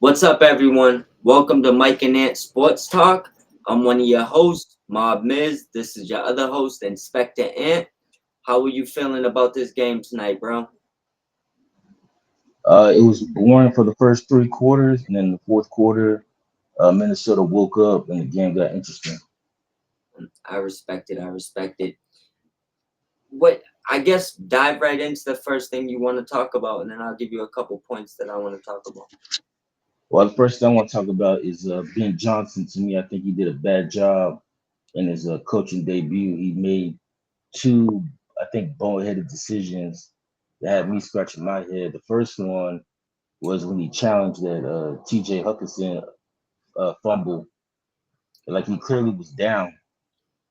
What's up, everyone? Welcome to Mike and Ant Sports Talk. I'm one of your hosts, Mob Miz. This is your other host, Inspector Ant. How are you feeling about this game tonight, bro? It was boring for the first three quarters, and then the fourth quarter, Minnesota woke up and the game got interesting. I respect it. I respect it. What I guess dive right into the first thing you want to talk about, and then I'll give you a couple points that I want to talk about. Well, the first thing I want to talk about is Ben Johnson. To me, I think he did a bad job in his coaching debut. He made two, I think, boneheaded decisions that had me scratching my head. The first one was when he challenged that T.J. Huckinson fumble. Like he clearly was down.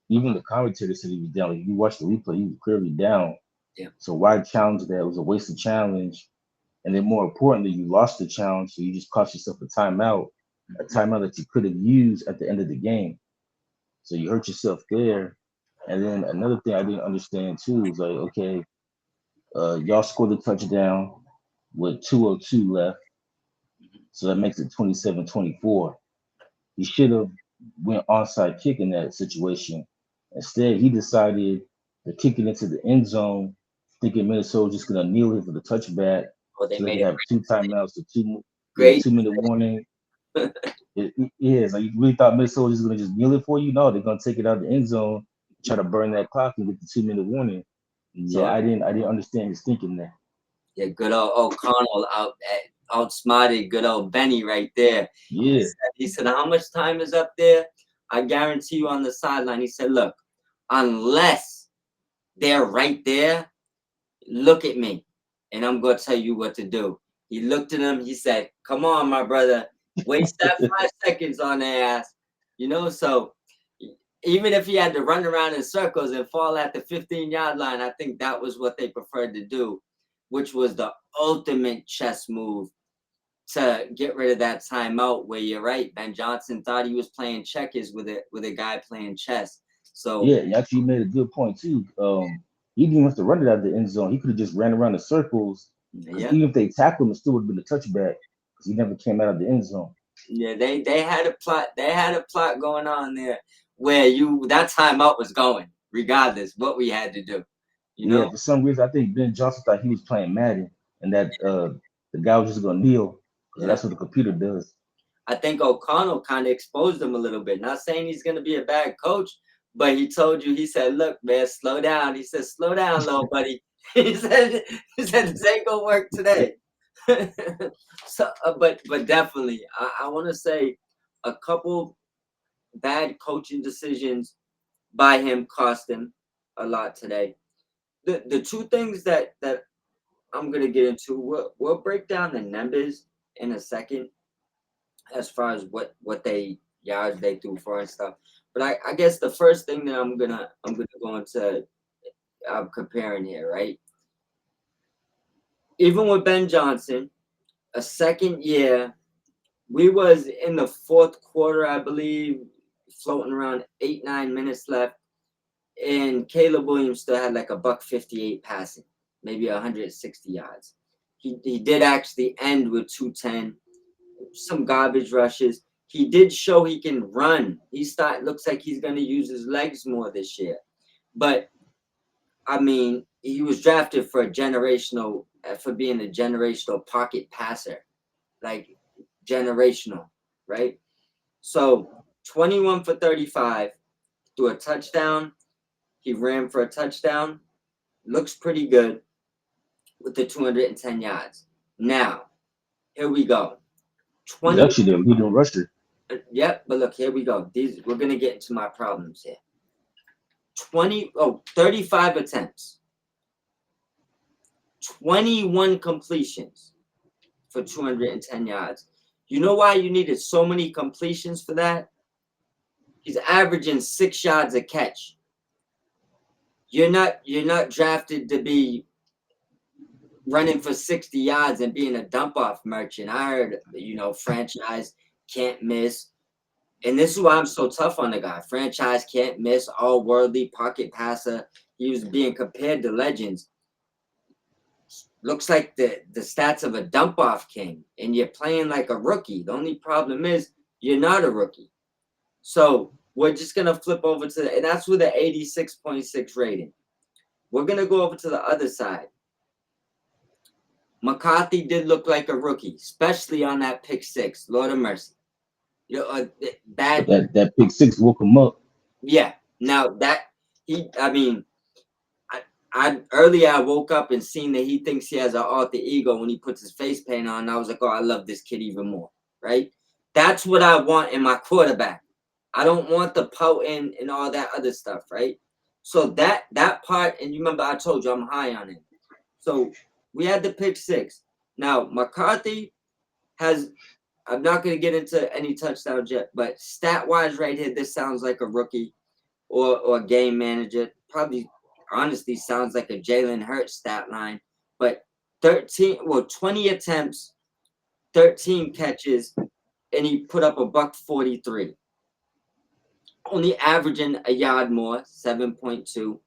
Even the commentator said he was down. Like, if you watch the replay, he was clearly down. Yeah. So why challenge that? It was a wasted challenge. And then more importantly, you lost the challenge, so you just cost yourself a Mhm. timeout that you could have used at the end of the game. So you hurt yourself there. And then another thing I didn't understand too is like, okay, y'all scored the touchdown with 2:02 left, so that makes it 27-24. He should have went onside kick in that situation. Instead, he decided to kick it into the end zone, thinking Minnesota was just gonna kneel it for the touchback, Oh, they so they made could a have two timeouts, yeah, great. 2 minute warning. It is like you really thought Minnesota was just gonna just kneel it for you? No, they're gonna take it out of the end zone, try to burn that clock and get the 2 minute warning. So Yeah. I didn't understand his thinking there. Yeah, good old O'Connell outsmarted good old Benny right there. Yeah, He said, how much time is up there? I guarantee you on the sideline. He said, look, unless they're right there, look at me, and I'm gonna tell you what to do. He looked at him. He said, come on, my brother, waste that 5 seconds on their ass. So even if he had to run around in circles and fall at the 15-yard line, I think that was what they preferred to do, which was the ultimate chess move to get rid of that timeout. Where you're right, Ben Johnson thought he was playing checkers with a guy playing chess. So yeah, actually you made a good point too. He didn't even have to run it out of the end zone. He could have just ran around in circles because yeah, even if they tackled him, it still would have been a touchback because he never came out of the end zone. yeah, they had a plot. They had a plot going on there where you that timeout was going, regardless what we had to do. You know, Yeah, for some reason, I think Ben Johnson thought he was playing Madden and that the guy was just gonna kneel because yeah. that's what the computer does. I think O'Connell kind of exposed him a little bit. Not saying he's going to be a bad coach, but he told you, he said, look, man, slow down. He said, slow down, little buddy. he said, he said, this ain't going to work today. So, but definitely, I want to say a couple bad coaching decisions by him cost him a lot today. The two things that I'm going to get into, we'll break down the numbers in a second as far as what they yards they threw for and stuff. But I guess the first thing that I'm gonna go into, I'm comparing here, right? Even with Ben Johnson, a second year, we was in the fourth quarter, I believe, floating around 8-9 minutes left, and Caleb Williams still had like a buck 58 passing, maybe 160 yards. He did actually end with 210, some garbage rushes. He did show he can run. Looks like he's gonna use his legs more this year. But I mean, he was drafted for for being a generational pocket passer, like generational, right? So 21 for 35 threw a touchdown. He ran for a touchdown. Looks pretty good with the 210 yards. Now, here we go. He's 20 actually the leading rusher. Yep, but look, here we go. We're gonna get into my problems here. 35 attempts, 21 completions for 210 yards. You know why you needed so many completions for that? He's averaging 6 yards a catch. You're not drafted to be running for 60 yards and being a dump off merchant. I heard, franchise can't miss. And this is why I'm so tough on the guy. Franchise can't miss, all worldly pocket passer. He was being compared to legends. looks like the stats of a dump off king, and you're playing like a rookie. The only problem is you're not a rookie. So we're just gonna flip over to and that's with an 86.6 rating. We're gonna go over to the other side. McCarthy did look like a rookie, especially on that pick six. Lord of mercy. You know, But bad. that pick six woke him up. Yeah. Now that I mean, I earlier I woke up and seen that he thinks he has an alter ego when he puts his face paint on. And I was like, oh, I love this kid even more. Right? That's what I want in my quarterback. I don't want the pouting and all that other stuff, right? So that part, and you remember I told you I'm high on it. So we had the pick six. Now McCarthy has. I'm not going to get into any touchdowns yet, but stat wise, right here, this sounds like a rookie or game manager. Probably, honestly, sounds like a Jalen Hurts stat line. But 20 attempts, 13 catches, and he put up a buck 43. Only averaging a yard more, 7.2.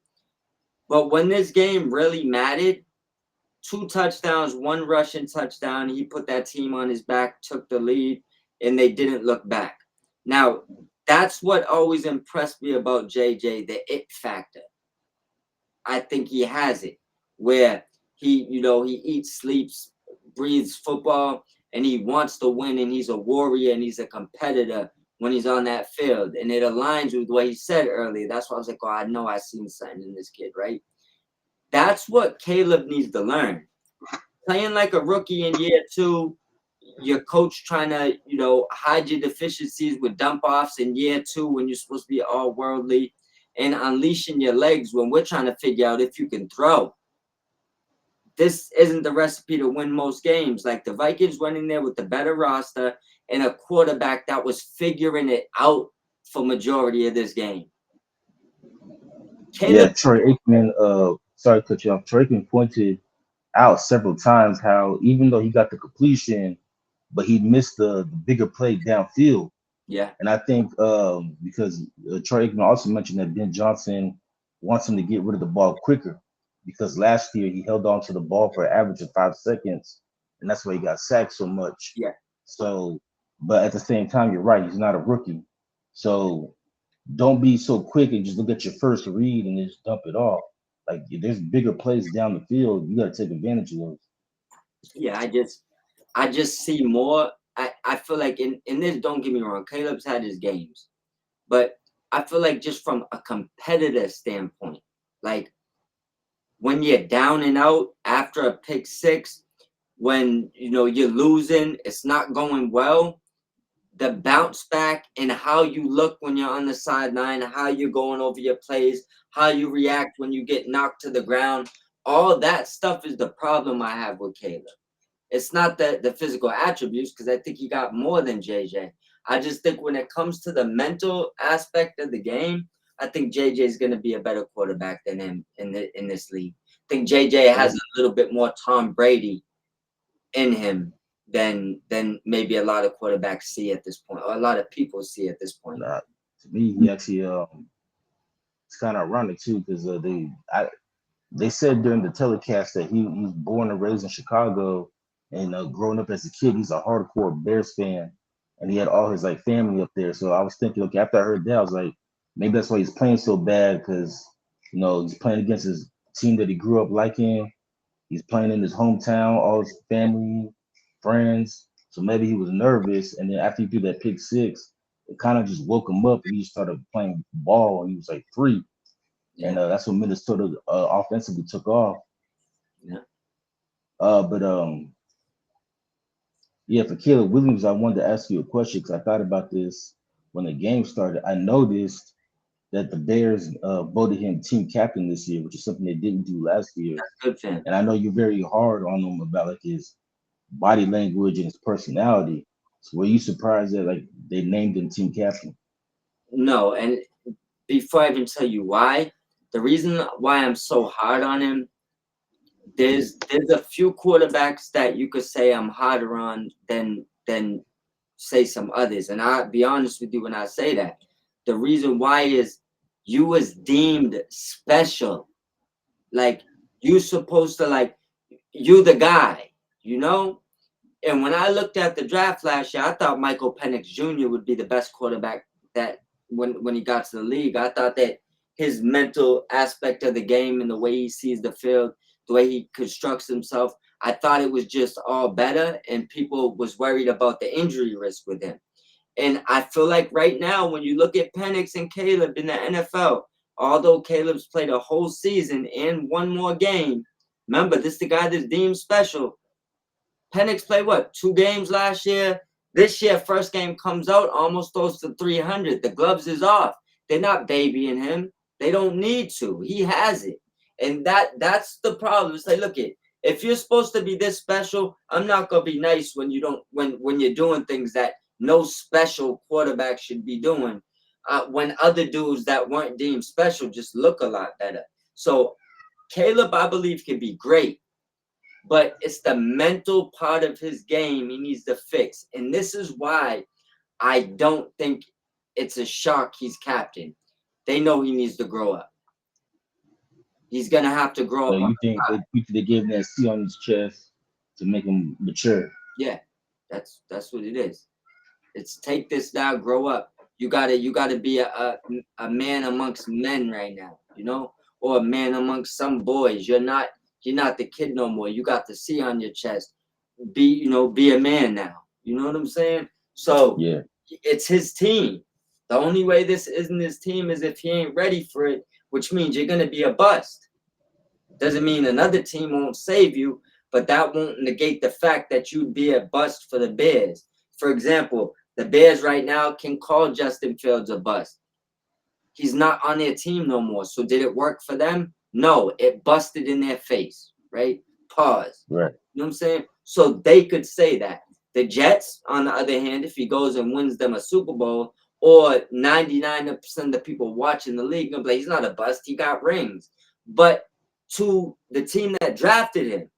But when this game really mattered, 2 touchdowns, 1 rushing touchdown. He put that team on his back, took the lead, and they didn't look back. Now, that's what always impressed me about JJ, the it factor. I think he has it, where he eats, sleeps, breathes football, and he wants to win, and he's a warrior, and he's a competitor when he's on that field. And it aligns with what he said earlier. That's why I was like, oh, I know I seen something in this kid, right? That's what Caleb needs to learn. Playing like a rookie in year two, your coach trying to, hide your deficiencies with dump offs in year two when you're supposed to be all worldly and unleashing your legs when we're trying to figure out if you can throw. This isn't the recipe to win most games. Like the Vikings went in there with the better roster and a quarterback that was figuring it out for majority of this game. Yeah, Caleb, Troy Aikman. Sorry to cut you off. Troy Aikman pointed out several times how even though he got the completion, but he missed the bigger play downfield. yeah, And I think because Troy Aikman also mentioned that Ben Johnson wants him to get rid of the ball quicker because last year he held on to the ball for an average of 5 seconds, and that's why he got sacked so much. yeah. So, but at the same time, you're right. He's not a rookie. So don't be so quick and just look at your first read and just dump it off. Like there's bigger plays down the field. You got to take advantage of those. Yeah, I just see more. I feel like in this, don't get me wrong, Caleb's had his games. But I feel like just from a competitive standpoint, like when you're down and out after a pick six, when you're losing, it's not going well, the bounce back and how you look when you're on the sideline, how you're going over your plays, how you react when you get knocked to the ground, all that stuff is the problem I have with Caleb. It's not the physical attributes because I think he got more than JJ. I just think when it comes to the mental aspect of the game, I think JJ is going to be a better quarterback than him in this league. I think JJ has a little bit more Tom Brady in him than maybe a lot of quarterbacks see at this point, or a lot of people see at this point. To me, he actually it's kind of ironic too because they said during the telecast that he was born and raised in Chicago, and growing up as a kid, he's a hardcore Bears fan, and he had all his like family up there. So I was thinking, okay, after I heard that, I was like, maybe that's why he's playing so bad because he's playing against his team that he grew up liking. He's playing in his hometown, all his family, friends. So maybe he was nervous, and then after he threw that pick six, it kind of just woke him up, and he just started playing ball. And he was like free, and Yeah, that's when Minnesota offensively took off. yeah. But yeah, for Caleb Williams, I wanted to ask you a question because I thought about this when the game started. I noticed that the Bears voted him team captain this year, which is something they didn't do last year. Good fan. And I know you're very hard on him about like his body language and his personality. So were you surprised that like they named him team captain? No, and before I even tell you why, the reason why I'm so hard on him, there's a few quarterbacks that you could say I'm harder on than say some others. And I'll be honest with you when I say that. The reason why is you was deemed special. Like you supposed to like you the guy, you know? And when I looked at the draft last year, I thought Michael Penix Jr. would be the best quarterback that when he got to the league. I thought that his mental aspect of the game and the way he sees the field, the way he constructs himself, I thought it was just all better, and people was worried about the injury risk with him. And I feel like right now, when you look at Penix and Caleb in the NFL, although Caleb's played a whole season and one more game, remember, this is the guy that's deemed special. Penix played what, 2 games last year? This year, first game comes out, almost throws to 300. The gloves is off. They're not babying him. They don't need to. He has it. And that's the problem. It's like, look it, if you're supposed to be this special, I'm not gonna be nice when you don't when you're doing things that no special quarterback should be doing. When other dudes that weren't deemed special just look a lot better. So Caleb, I believe, can be great, but it's the mental part of his game he needs to fix. And this is why I don't think it's a shock he's captain. They know he needs to grow up. He's gonna have to grow So up on you think they gave him that C on his chest to make him mature? yeah, that's what it is. It's take this now, grow up. You gotta be a man amongst men right now, you know, or a man amongst some boys. You're not the kid no more. You got the C on your chest. Be a man now. You know what I'm saying? So Yeah, it's his team. The only way this isn't his team is if he ain't ready for it, which means you're gonna be a bust. Doesn't mean another team won't save you, but that won't negate the fact that you'd be a bust for the Bears. For example, the Bears right now can call Justin Fields a bust. He's not on their team no more. So did it work for them? No, it busted in their face, right? Pause. right. You know what I'm saying? So they could say that. The Jets, on the other hand, if he goes and wins them a Super Bowl, or 99% of the people watching the league, gonna be like, he's not a bust, he got rings. But to the team that drafted him,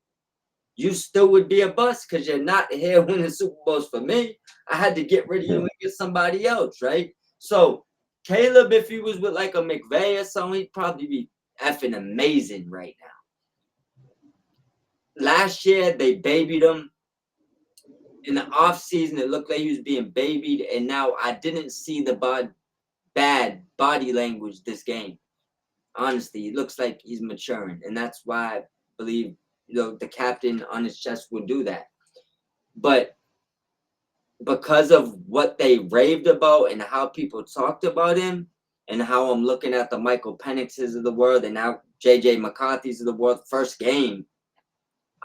you still would be a bust because you're not here winning Super Bowls for me. I had to get rid of you Yeah. and get somebody else, right? So Caleb, if he was with like a McVay or something, he'd probably be effing amazing right now. Last year, they babied him. In the offseason, it looked like he was being babied, and now I didn't see the bad body language this game. Honestly, it looks like he's maturing, and that's why I believe the captain on his chest would do that. But because of what they raved about and how people talked about him, and how I'm looking at the Michael Penixes of the world and now JJ McCarthy's of the world, first game,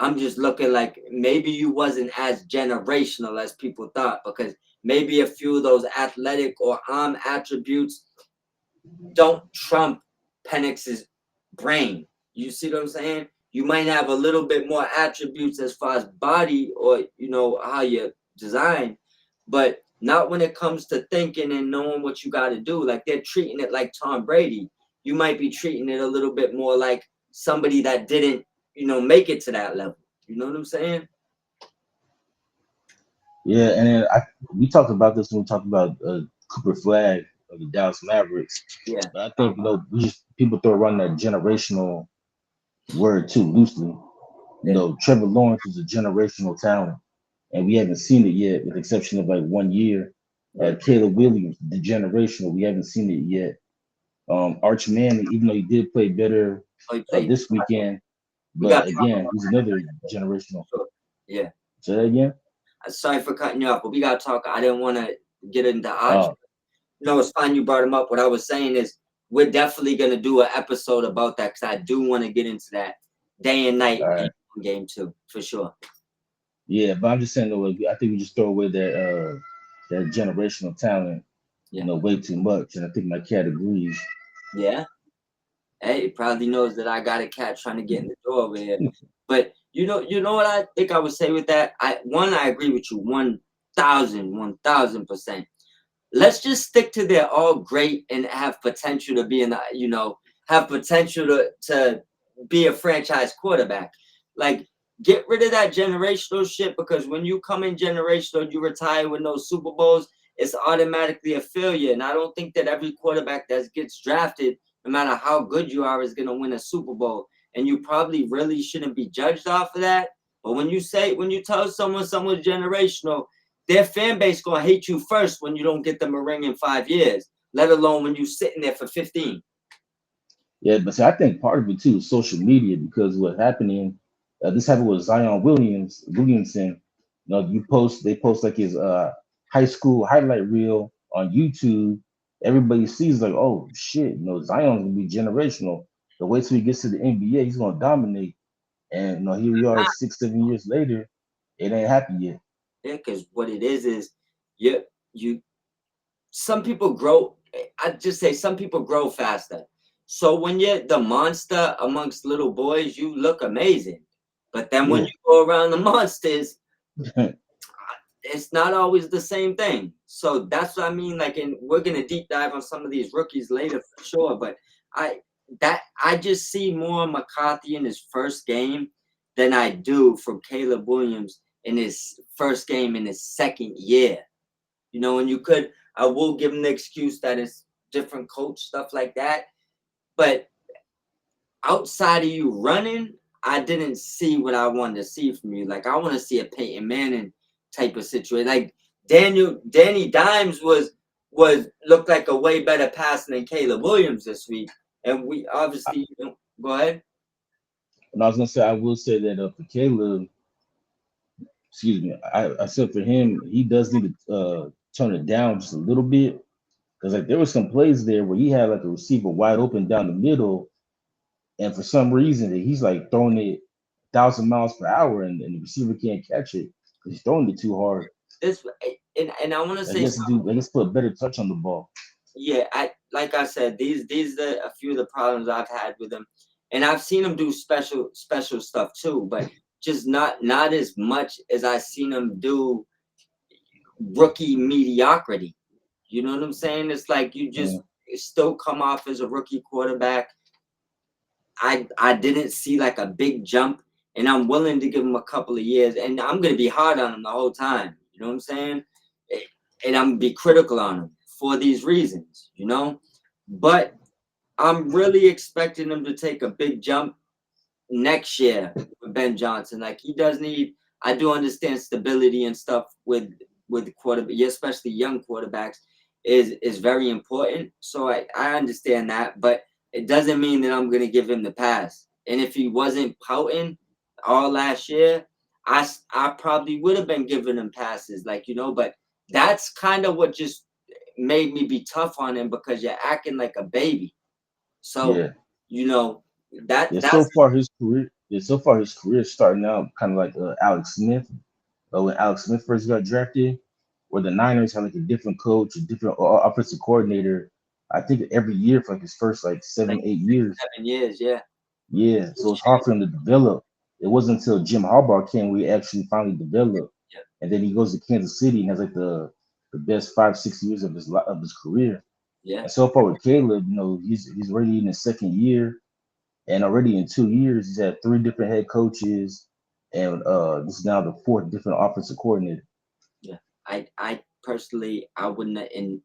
I'm just looking like maybe you wasn't as generational as people thought, because maybe a few of those athletic or arm attributes don't trump Penix's brain. You see what I'm saying? You might have a little bit more attributes as far as body or how you design, but not when it comes to thinking and knowing what you got to do. Like they're treating it like Tom Brady. You might be treating it a little bit more like somebody that didn't, make it to that level. You know what I'm saying? Yeah, and then we talked about this when we talked about Cooper Flag of the Dallas Mavericks. Yeah. But I think people throw around that generational word too loosely. Yeah. Trevor Lawrence is a generational talent, and we haven't seen it yet, with the exception of like 1 year. Yeah. Caleb Williams, the generational, we haven't seen it yet. Arch Manning, even though he did play better Oh, he played. this weekend, We but got to talk again, about he's another generational. that. Yeah. Say that again. Sorry for cutting you off, but we got to talk. I didn't want to get into Arch. Oh, No, it's fine you brought him up. What I was saying is we're definitely going to do an episode about that, because I do want to get into that day and night all right. game too, for sure. Yeah, but I'm just saying though, I think we just throw away that generational talent, Yeah. way too much, and I think my cat agrees. Yeah. Hey, he probably knows that I got a cat trying to get in the door over here. But you know what I think I would say with that? I agree with you 1,000%. Let's just stick to they're all great and have potential to be have potential to be a franchise quarterback. Like, get rid of that generational shit, because when you come in generational, you retire with no Super Bowls, it's automatically a failure. And I don't think that every quarterback that gets drafted, no matter how good you are, is going to win a Super Bowl. and you probably really shouldn't be judged off of that. But when you tell someone someone's generational, their fan base gonna hate you first when you don't get them a ring in 5 years, let alone when you sitting there for 15. Yeah, but see, I think part of it too is social media because what's happening, this happened with Zion Williamson. You know, they post like his high school highlight reel on YouTube. Everybody sees like, oh shit, you know, Zion's gonna be generational. The way till he gets to the NBA, he's gonna dominate. And you know, here we are 6, 7 years later, it ain't happened yet. Yeah, because what it is you some people grow. I just say some people grow faster. So when you're the monster amongst little boys, you look amazing. But then when Yeah. you go around the monsters, it's not always the same thing. So that's what I mean. Like, and we're gonna deep dive on some of these rookies later for sure. But I just see more McCarthy in his first game than I do from Caleb Williams in his first game in his second year. You know, and I will give him the excuse that it's different coach, stuff like that. But outside of you running, I didn't see what I wanted to see from you. Like, I want to see a Peyton Manning type of situation. Like Danny Dimes was looked like a way better passer than Caleb Williams this week. And we obviously go ahead. And I was gonna say, I will say that for Caleb, excuse me, I said for him, he does need to turn it down just a little bit because like there was some plays there where he had like a receiver wide open down the middle, and for some reason he's like throwing it 1,000 miles per hour, and the receiver can't catch it because he's throwing it too hard. This and I want to Like he say has to do, like let's put a better touch on the ball. yeah, I said, these are a few of the problems I've had with him, and I've seen him do special stuff too, but just not as much as I seen him do rookie mediocrity. You know what I'm saying? It's like you just Yeah, still come off as a rookie quarterback. I didn't see like a big jump, and I'm willing to give him a couple of years, and I'm gonna be hard on him the whole time. You know what I'm saying? And I'm gonna be critical on him for these reasons. You know, but I'm really expecting him to take a big jump next year with Ben Johnson. Like he does need. I do understand stability and stuff with quarterback, especially young quarterbacks, is very important. So I understand that, but it doesn't mean that I'm gonna give him the pass. And if he wasn't pouting all last year, I probably would have been giving him passes, like But that's kind of what just made me be tough on him because you're acting like a baby. So yeah, you know that yeah. that's So far his career is starting out kind of like Alex Smith. When Alex Smith first got drafted, where the Niners had like a different coach, a different offensive coordinator. I think every year for like his first like like 7, 8 years. 7 years, yeah. Yeah, so it's hard for him to develop. It wasn't until Jim Harbaugh came where he actually finally developed, Yeah, and then he goes to Kansas City and has like the best 5, 6 years of his career. yeah. And so far with Caleb, you know, he's already in his second year, and already in 2 years he's had three different head coaches, and this is now the fourth different offensive coordinator. Yeah, I personally, I wouldn't, and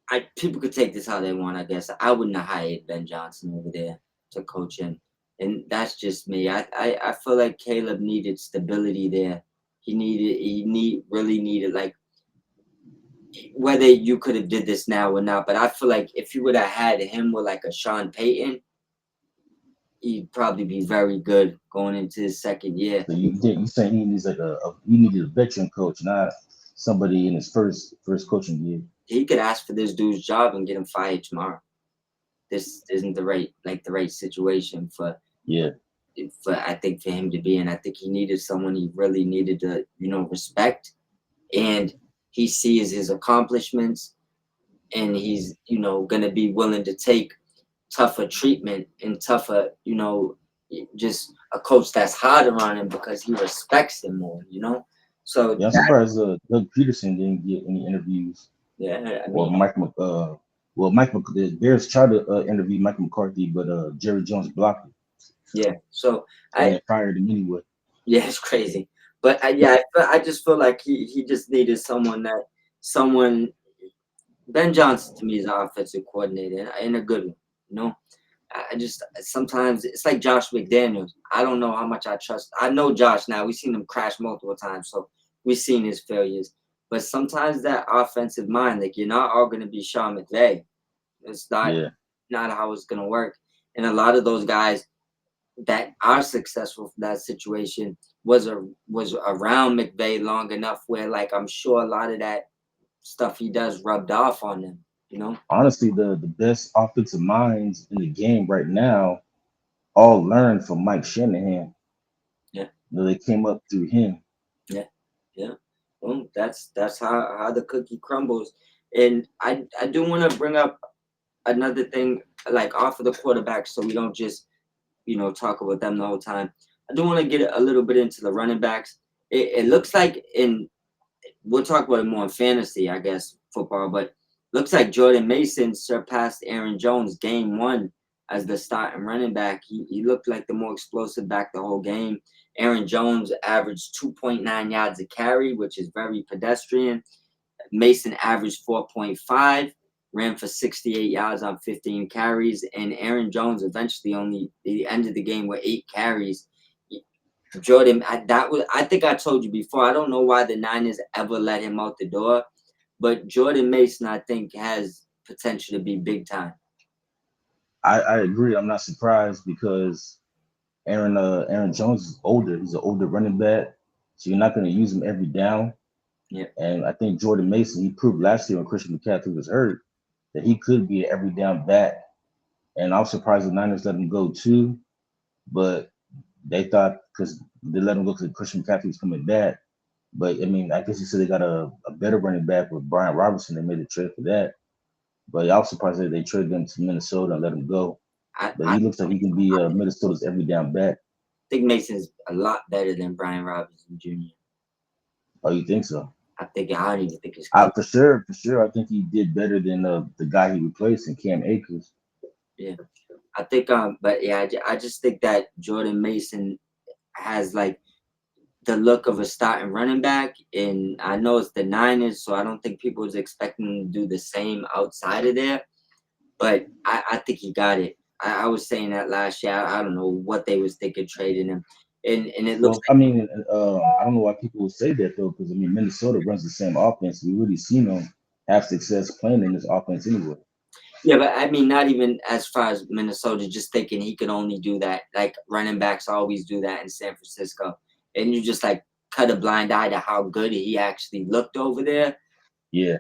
I people could take this how they want. I guess I wouldn't have hired Ben Johnson over there to coach him, and that's just me. I feel like Caleb needed stability there. Really needed, like, whether you could have did this now or not. But I feel like if you would have had him with like a Sean Payton, he'd probably be very good going into his second year. So you saying he needs like he needed a veteran coach, not somebody in his first coaching year. He could ask for this dude's job and get him fired tomorrow. This isn't the right situation Yeah, for I think for him to be in. I think he needed someone he really needed to respect, and he sees his accomplishments, and he's gonna be willing to take tougher treatment and tougher, just a coach that's harder on him because he respects him more. So yeah. I'm surprised Doug Peterson didn't get any interviews. yeah, I Or mean, the Bears tried to interview Mike McCarthy, but Jerry Jones blocked it yeah. So and I then fired him anyway. yeah, it's crazy. But I just feel like he just needed someone. Ben Johnson to me is an offensive coordinator and a good one. You know, I just sometimes it's like Josh McDaniels. I don't know how much I trust. I know Josh now. We've seen him crash multiple times, so we've seen his failures. But sometimes that offensive mind, like you're not all going to be Sean McVay. It's Yeah, not how it's going to work. And a lot of those guys that are successful from that situation was around McVay long enough where like I'm sure a lot of that stuff he does rubbed off on them. You know? honestly, the best offensive minds in the game right now all learned from Mike Shanahan. Yeah, They came up through him. yeah, yeah. Well, that's how the cookie crumbles. And I do want to bring up another thing, like off of the quarterback, so we don't just talk about them the whole time. I do want to get a little bit into the running backs. It looks like we'll talk about it more in fantasy, I guess, football, but looks like Jordan Mason surpassed Aaron Jones game one as the starting running back. He looked like the more explosive back the whole game. Aaron Jones averaged 2.9 yards a carry, which is very pedestrian. Mason averaged 4.5, ran for 68 yards on 15 carries, and Aaron Jones eventually only the end of the game with 8 carries. Jordan, I think I told you before. I don't know why the Niners ever let him out the door, but Jordan Mason, I think, has potential to be big time. I agree. I'm not surprised because Aaron Jones is older. He's an older running back, so you're not going to use him every down. Yeah, And I think Jordan Mason, he proved last year when Christian McCaffrey was hurt that he could be an every down back. And I'm surprised the Niners let him go too, but they thought because they let him go because Christian McCaffrey was coming back. But I mean, I guess you said they got a better running back with Brian Robinson. They made a trade for that. But I was surprised that they traded him to Minnesota and let him go. But I he looks like he can be Minnesota's every down back. think Mason's a lot better than Brian Robinson Jr. Oh, you think so? I don't even think it's close. For sure. I think he did better than the guy he replaced in Cam Akers. Yeah, I think but yeah, I just think that Jordan Mason has like the look of a starting running back, and I know it's the Niners, so I don't think people was expecting him to do the same outside of there. But I think he got it. I was saying that last year. I don't know what they was thinking trading him, and it looks Well, I mean, I don't know why people would say that though, because I mean, Minnesota runs the same offense. We really seen them have success playing in this offense anyway. yeah, but I mean, not even as far as Minnesota, just thinking he could only do that. Like running backs always do that in San Francisco, and you just like cut a blind eye to how good he actually looked over there. Yeah,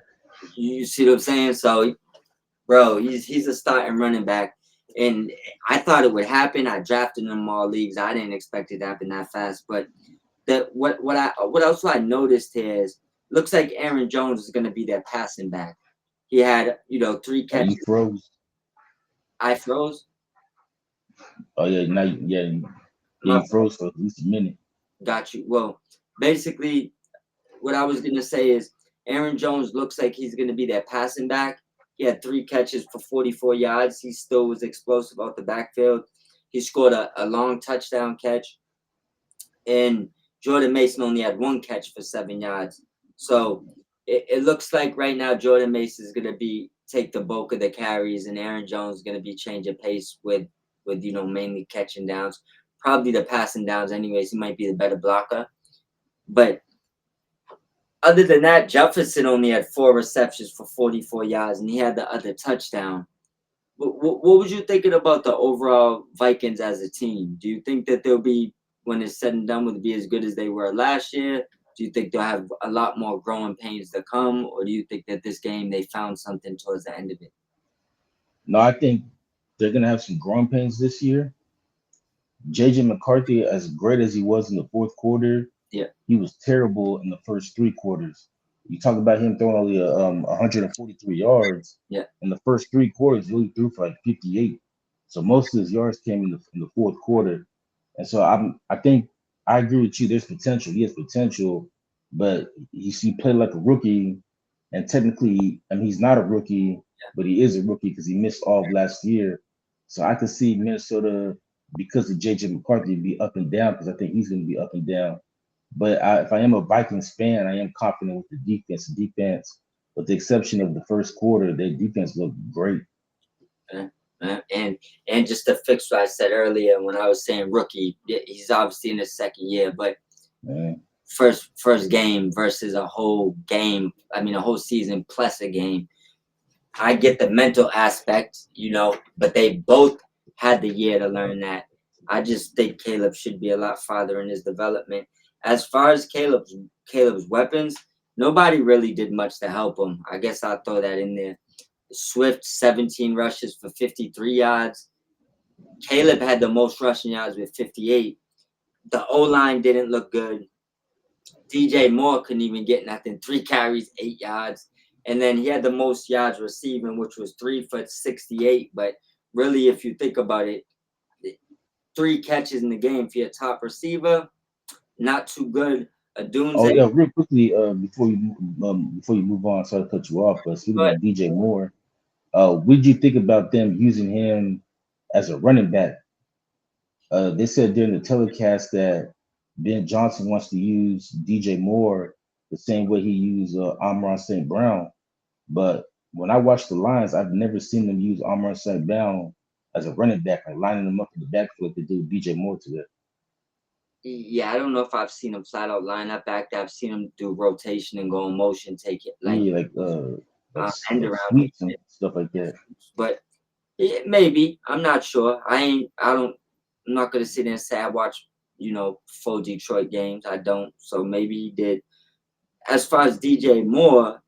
You see what I'm saying? So bro, he's a starting running back, and I thought it would happen. I drafted him in all leagues. I didn't expect it to happen that fast. But what else I noticed here is looks like Aaron Jones is going to be their passing back. He had 3 catches. you froze. I froze. Oh yeah, now My you froze for at least a minute. got you. Well, basically, what I was gonna say is Aaron Jones looks like he's gonna be that passing back. He had 3 catches for 44 yards. He still was explosive out the backfield. He scored a long touchdown catch, and Jordan Mason only had 1 catch for 7 yards. So it looks like right now Jordan Mason is gonna be take the bulk of the carries, and Aaron Jones is gonna be changing pace with mainly catching downs. Probably the passing downs, anyways. He might be the better blocker, but other than that, Jefferson only had 4 receptions for 44 yards, and he had the other touchdown. What was you thinking about the overall Vikings as a team? Do you think that they'll be, when it's said and done, will be as good as they were last year? Do you think they'll have a lot more growing pains to come, or do you think that this game they found something towards the end of it? No, I think they're gonna have some growing pains this year. JJ McCarthy, as great as he was in the fourth quarter, Yeah, he was terrible in the first 3 quarters. You talk about him throwing only 143 yards yeah, in the first 3 quarters. He only threw for like 58. So most of his yards came in the fourth quarter. And so I think I agree with you. There's potential. He has potential, but he played like a rookie, and technically, I mean, he's not a rookie, but he is a rookie because he missed all of last year. So I could see Minnesota because of JJ McCarthy be up and down because I think he's going to be up and down. But if I am a Vikings fan, I am confident with the defense. With the exception of the first quarter, their defense looked great. yeah. And just to fix what I said earlier when I was saying rookie, he's obviously in his second year, but Man. first game versus a whole game. I mean, a whole season plus a game. I get the mental aspect, but they both had the year to learn that. I just think Caleb should be a lot farther in his development. As far as Caleb's weapons, nobody really did much to help him. I guess I'll throw that in there. Swift 17 rushes for 53 yards. Caleb had the most rushing yards with 58. The O line didn't look good. DJ Moore couldn't even get nothing. 3 carries, 8 yards. And then he had the most yards receiving, which was 3 for 68. But really, if you think about it, 3 catches in the game for your top receiver, not too good. Oh Adunze, yeah, real quickly, before you move on, sorry to cut you off, but speaking but of DJ Moore, what did you think about them using him as a running back? They said during the telecast that Ben Johnson wants to use DJ Moore the same way he used Amon St. Brown. But when I watch the Lions, I've never seen them use Amon St. Brown as a running back, like lining them up in the backfield to do DJ Moore to it. yeah, I don't know if I've seen him flat out line up back there. I've seen him do rotation and go in motion, take it Yeah, end like around sweeps and stuff like that. But yeah, maybe. I'm not sure. I'm not gonna sit there and say I watch, full Detroit games. I don't. So maybe he did. As far as DJ Moore,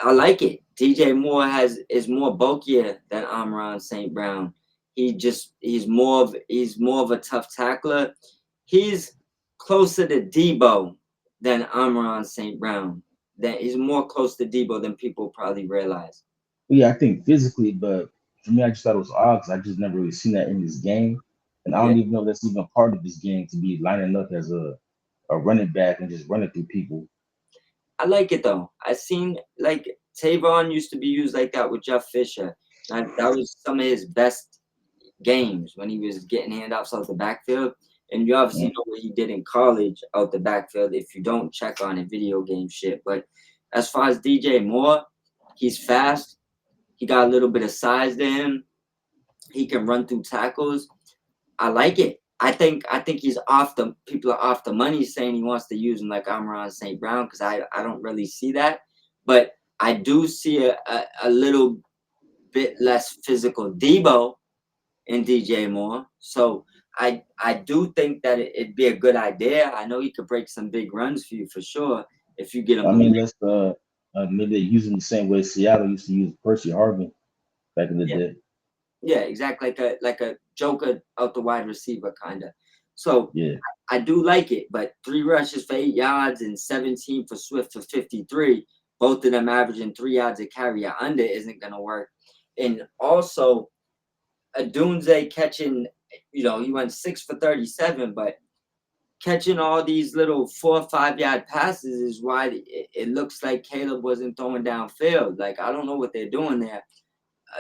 I like it. DJ Moore is more bulkier than Amon St. Brown. He's more of a tough tackler. He's closer to Debo than Amon St. Brown. That he's more close to Debo than people probably realize. But yeah, I think physically, but for me, I just thought it was odd because I just never really seen that in this game. And I Yeah. don't even know that's even part of this game to be lining up as a running back and just running through people. I like it though. I seen like Tavon used to be used like that with Jeff Fisher. That was some of his best games when he was getting handoffs out the backfield. And you obviously Mm. know what he did in college out the backfield if you don't check on it, video game shit. But as far as DJ Moore, he's fast. He got a little bit of size to him. He can run through tackles. I like it. I think he's off the people are off the money saying he wants to use him like Amon St. Brown because I don't really see that. But I do see a little bit less physical Debo in DJ Moore. So I do think that it'd be a good idea. I know he could break some big runs for you for sure if you get him I the mean, let's maybe they use him the same way Seattle used to use Percy Harvin back in the yeah, day. yeah, exactly like a joker out the wide receiver kind of. So Yeah. I do like it, but 3 rushes for 8 yards and 17 for Swift for 53, both of them averaging 3 yards a carry or under isn't gonna work. And also Adunze catching, he went 6 for 37, but catching all these little 4 or 5 yard passes is why it looks like Caleb wasn't throwing downfield. Like I don't know what they're doing there.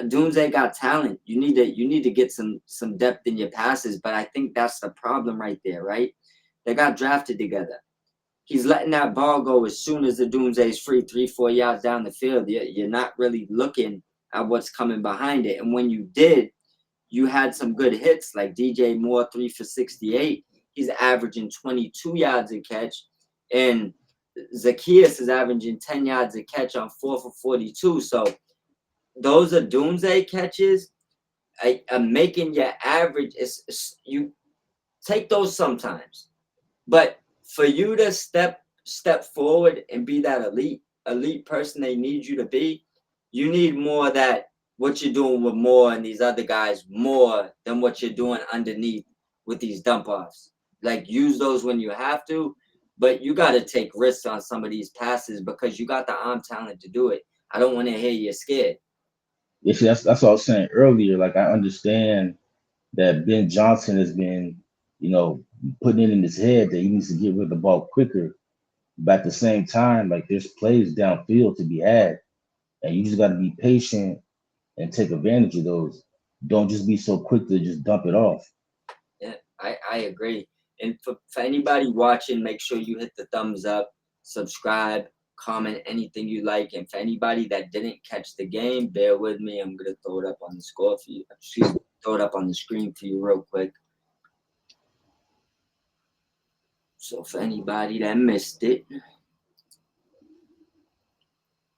Dunze got talent. You need to get some depth in your passes, but I think that's the problem right there, right? They got drafted together. He's letting that ball go as soon as the Dunze is free, 3 4 yards down the field. You're not really looking at what's coming behind it. And when you did, you had some good hits like DJ Moore, 3 for 68. He's averaging 22 yards a catch, and Zacchaeus is averaging 10 yards a catch on 4 for 42. So those are doomsday catches. Making your average you take those sometimes, but for you to step forward and be that elite person they need you to be, you need more of that what you're doing with Moore and these other guys more than what you're doing underneath with these dump offs. Like use those when you have to, but you got to take risks on some of these passes because you got the arm talent to do it. I don't want to hear you're scared. Yeah, see, that's what I was saying earlier. Like I understand that Ben Johnson has been, you know, putting it in his head that he needs to get rid of the ball quicker. But at the same time, like there's plays downfield to be had, and you just got to be patient and take advantage of those. Don't just be so quick to just dump it off. Yeah, I agree. And for anybody watching, make sure you hit the thumbs up, subscribe, comment anything you like. And for anybody that didn't catch the game, bear with me. I'm gonna throw it up on the score for you. Excuse me, throw it up on the screen for you real quick. So for anybody that missed it,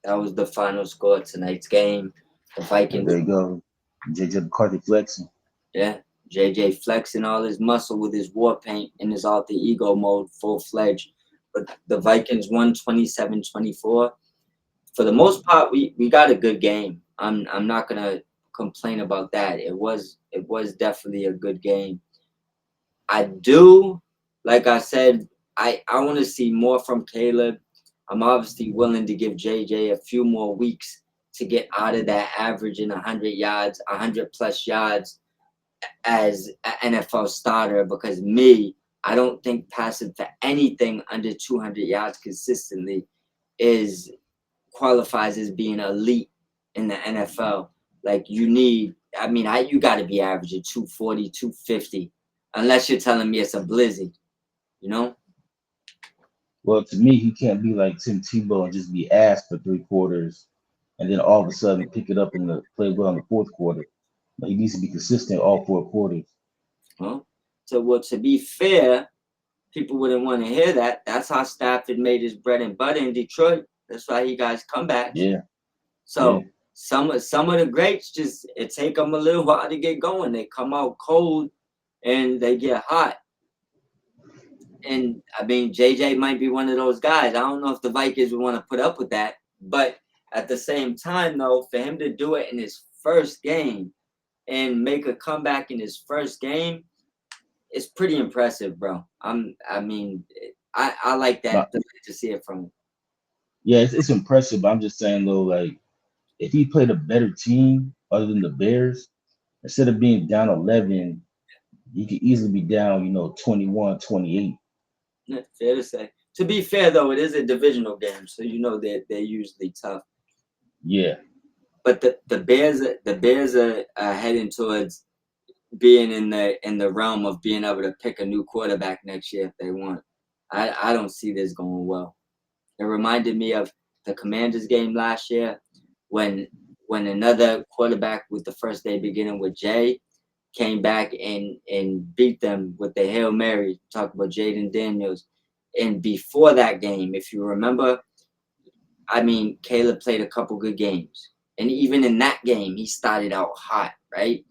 that was the final score of tonight's game. The And Vikings, there you go. JJ McCarthy flexing. yeah, JJ flexing all his muscle with his war paint in his alter ego mode, full fledged. But the Vikings won 27-24. For the most part, we got a good game. I'm not gonna complain about that. It was definitely a good game. I do, like I said, I want to see more from Caleb. I'm obviously willing to give JJ a few more weeks to get out of that averaging 100 yards, 100 plus yards as an NFL starter, because I don't think passing for anything under 200 yards consistently is qualifies as being elite in the NFL. Like you got to be averaging 240, 250, unless you're telling me it's a blizzard, you know? Well, to me, he can't be like Tim Tebow and just be asked for 3 quarters and then all of a sudden pick it up and play well in the fourth quarter. But he needs to be consistent all 4 quarters. Well, to be fair, people wouldn't want to hear that. That's how Stafford made his bread and butter in Detroit. That's why he guys comebacks. Yeah, yeah. So some of the greats it take them a little while to get going. They come out cold and they get hot. And I mean, JJ might be one of those guys. I don't know if the Vikings would want to put up with that, but at the same time, though, for him to do it in his first game and make a comeback in his first game, it's pretty impressive, bro. I like that But to see it from him. yeah, it's impressive. But I'm just saying though, like if he played a better team other than the Bears, instead of being down 11, he could easily be down, 21, 28. Yeah, fair to say. To be fair, though, it is a divisional game, so they're usually tough. Yeah. But the Bears are heading towards being in the realm of being able to pick a new quarterback next year if they want. I don't see this going well. It reminded me of the Commanders game last year when another quarterback with the first day beginning with J came back and beat them with the Hail Mary. Talk about Jaden Daniels. And before that game, if you remember, I mean, Caleb played a couple good games. And even in that game, he started out hot, right?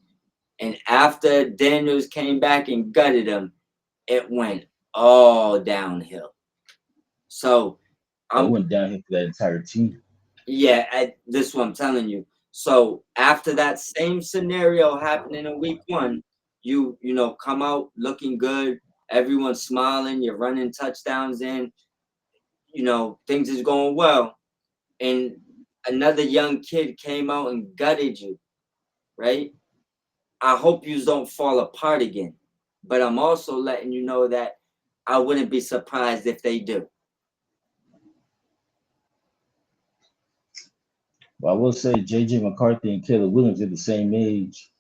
And after Daniels came back and gutted him, it went all downhill. So Well, it I'm went downhill for that entire team. this is what I'm telling you. So after that same scenario happening in week one, you come out looking good, everyone's smiling, you're running touchdowns in, things is going well. And another young kid came out and gutted you, right? I hope you don't fall apart again. But I'm also letting you know that I wouldn't be surprised if they do. But I will say JJ McCarthy and Caleb Williams are the same age.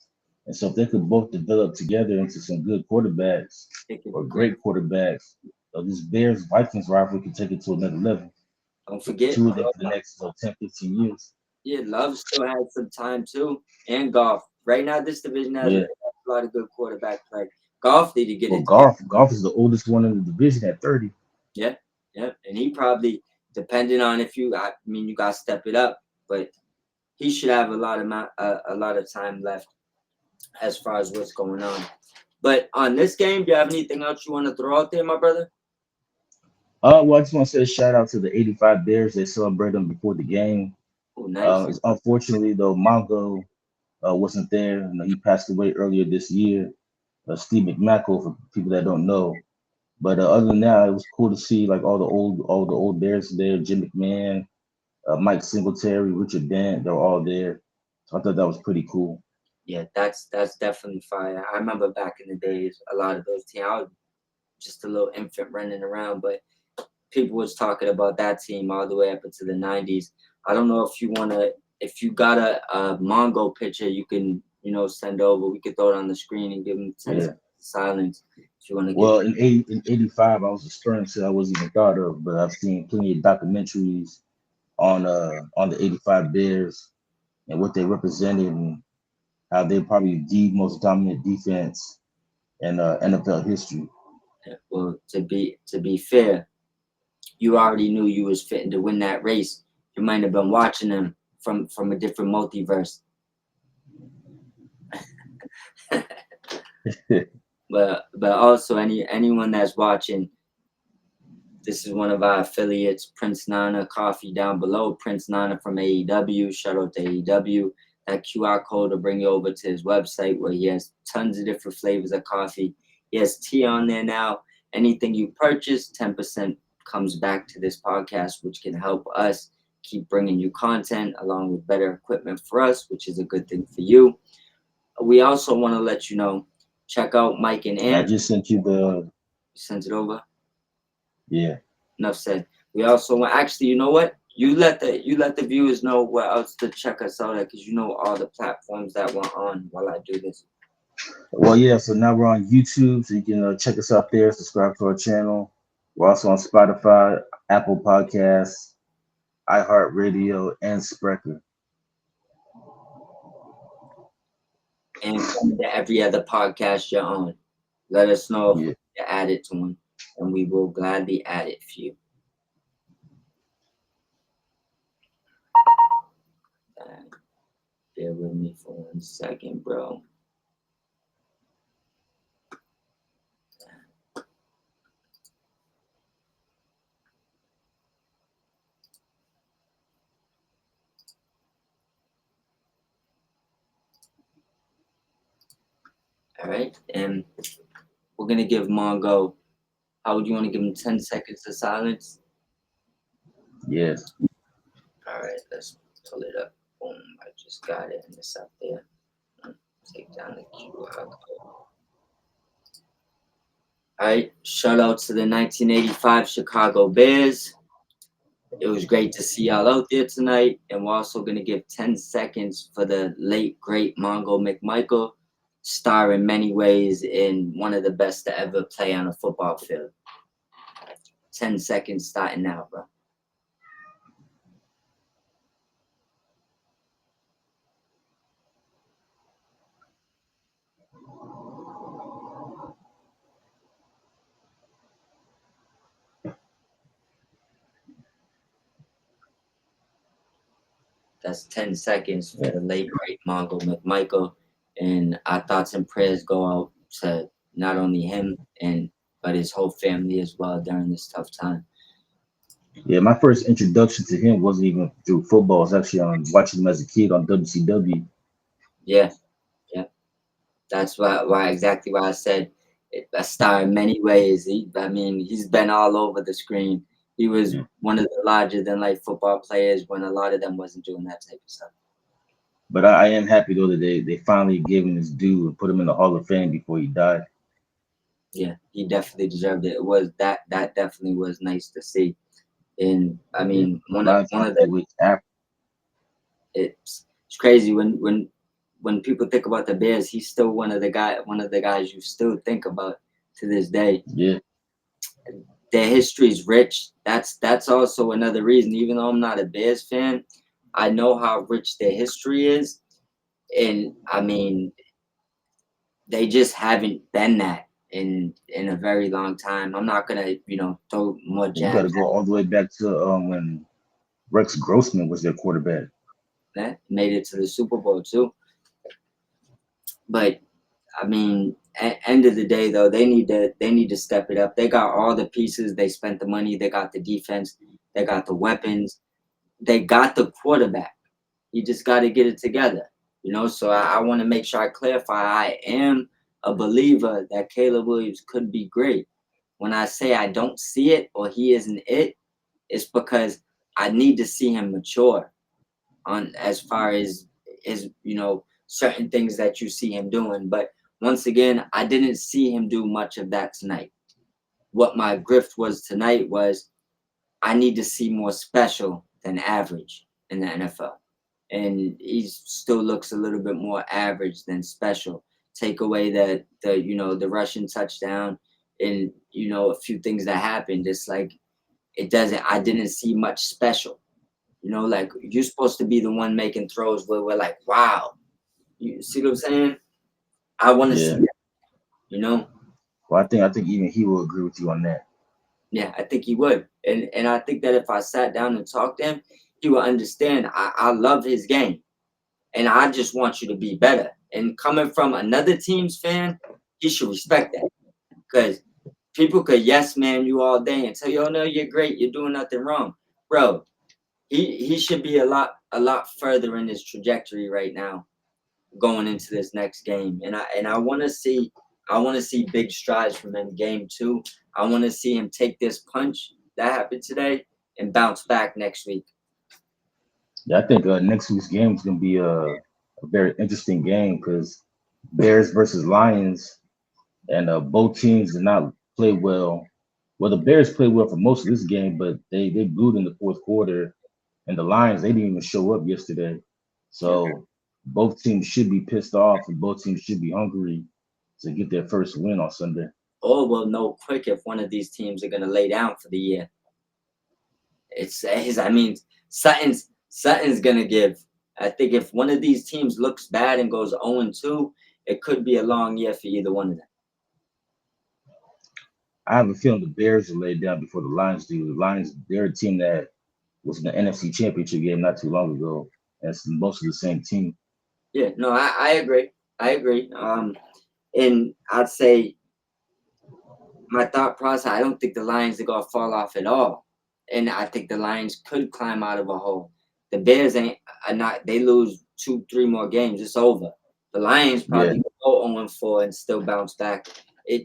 And so if they could both develop together into some good quarterbacks It could or be great. great quarterbacks, this Bears Vikings rivalry could take it to another level. Don't forget, Two of them for the next 10, 15 years. yeah, Love still has some time too, and Golf. Right now, this division has a Yeah. lot of good quarterback play. Golf need to get Well, it together. golf is the oldest one in the division at 30. Yeah, yeah, and he probably, depending on if I mean, you got to step it up, but he should have a lot of time left as far as what's going on. But on this game, do you have anything else you want to throw out there, my brother? Well, I just want to say a shout out to the 85 Bears. They celebrated them before the game. Oh, nice. It's unfortunately though Mongo wasn't there. He passed away earlier this year. Steve McMackle, for people that don't know. But other than that, it was cool to see like all the old Bears there. Jim McMahon, Mike Singletary, Richard Dent. They're all there. So I thought that was pretty cool. Yeah, that's definitely fire. I remember back in the days, a lot of those teams. I was just a little infant running around, but people was talking about that team all the way up into the 90s. I don't know if you got a Mongo picture, you can, send over. We could throw it on the screen and give them 10 Yeah. seconds of silence. If you want to give. Well, in '85, I was a sperm cell I wasn't even thought of, but I've seen plenty of documentaries on the '85 Bears and what they represented and how they're probably the most dominant defense in NFL history. Well, to be fair, you already knew you was fitting to win that race. You might have been watching them from a different multiverse. But also anyone that's watching, this is one of our affiliates, Prince Nana Coffee down below. Prince Nana from AEW. Shout out to AEW. That QR code will bring you over to his website where he has tons of different flavors of coffee. He has tea on there now. Anything you purchase, 10% comes back to this podcast, which can help us keep bringing you content along with better equipment for us, which is a good thing for you. We also want to let you know, check out Mike and And I Ant. just sent you the Sent it over. yeah. Enough said. We also want, actually, you know what? You let the viewers know where else to check us out at, because you know all the platforms that we're on while I do this. Well, yeah. So now we're on YouTube, so you can check us out there. Subscribe to our channel. We're also on Spotify, Apple Podcasts, iHeartRadio, and Spreaker. And come to every other podcast you're on. Let us know if Yeah. we can add it to them, and we will gladly add it for you. Bear with me for 1 second, bro. All right, and we're gonna give Mongo. How would you want to give him 10 seconds of silence? Yeah. All right, let's pull it up. Boom, I just got it, and it's up there. Take down the QR code. All right, shout out to the 1985 Chicago Bears. It was great to see y'all out there tonight, and we're also going to give 10 seconds for the late, great Mongo McMichael, star in many ways in one of the best to ever play on a football field. 10 seconds starting now, bro. That's 10 seconds for the late, great Mongo McMichael. And our thoughts and prayers go out to not only him but his whole family as well during this tough time. Yeah, my first introduction to him wasn't even through football. It's actually on watching him as a kid on WCW. Yeah, yeah. That's why exactly why I said a star in many ways. He's been all over the screen. He was Yeah. one of the larger than life football players when a lot of them wasn't doing that type of stuff. But I am happy though that they finally gave him his due and put him in the Hall of Fame before he died. Yeah, he definitely deserved it. It was that definitely was nice to see. And I mean, A lot of one times of they the wait after. it's crazy when people think about the Bears, he's still one of the guys you still think about to this day. Yeah. Their history is rich. That's also another reason. Even though I'm not a Bears fan, I know how rich their history is, and I mean, they just haven't been that in a very long time. I'm not gonna throw more You got to jabs go all the way back to when Rex Grossman was their quarterback. at that. Made it to the Super Bowl too, but I mean, at end of the day, though, they need to step it up. They got all the pieces. They spent the money. They got the defense. They got the weapons. They got the quarterback. You just got to get it together, So I want to make sure I clarify. I am a believer that Caleb Williams could be great. When I say I don't see it or he isn't it, it's because I need to see him mature on as far as certain things that you see him doing. But once again, I didn't see him do much of that tonight. What my grift was tonight was I need to see more special than average in the NFL. And he still looks a little bit more average than special. Take away the Russian touchdown. and a few things that happened. It's like I didn't see much special. Like you're supposed to be the one making throws where we're like, wow, you see what I'm saying? I want to see Yeah. that, you know? Well, I think even he will agree with you on that. Yeah, I think he would. And I think that if I sat down and talked to him, he would understand I love his game. And I just want you to be better. And coming from another team's fan, he should respect that. Because people could yes man you all day and tell you, oh no, you're great, you're doing nothing wrong. Bro, he should be a lot further in his trajectory right now going into this next game. And I want to see big strides from him game 2. I want to see him take this punch that happened today and bounce back next week. Yeah, I think next week's game is going to be a very interesting game because Bears versus Lions, and both teams did not play well. Well, the Bears played well for most of this game, but they blew it in the fourth quarter, and the Lions they didn't even show up yesterday. Yeah. So both teams should be pissed off, and both teams should be hungry to get their first win on Sunday. Or we'll know quick if one of these teams are gonna lay down for the year. I mean, Sutton's gonna give. I think if one of these teams looks bad and goes 0-2, it could be a long year for either one of them. I have a feeling the Bears will lay down before the Lions do. The Lions, they're a team that was in the NFC Championship game not too long ago. And it's mostly the same team. Yeah, no, I agree. I agree. And I'd say my thought process, I don't think the Lions are gonna fall off at all. And I think the Lions could climb out of a hole. The Bears are not, they lose 2, 3 more games, it's over. The Lions Yeah. probably go 0-4 and still bounce back.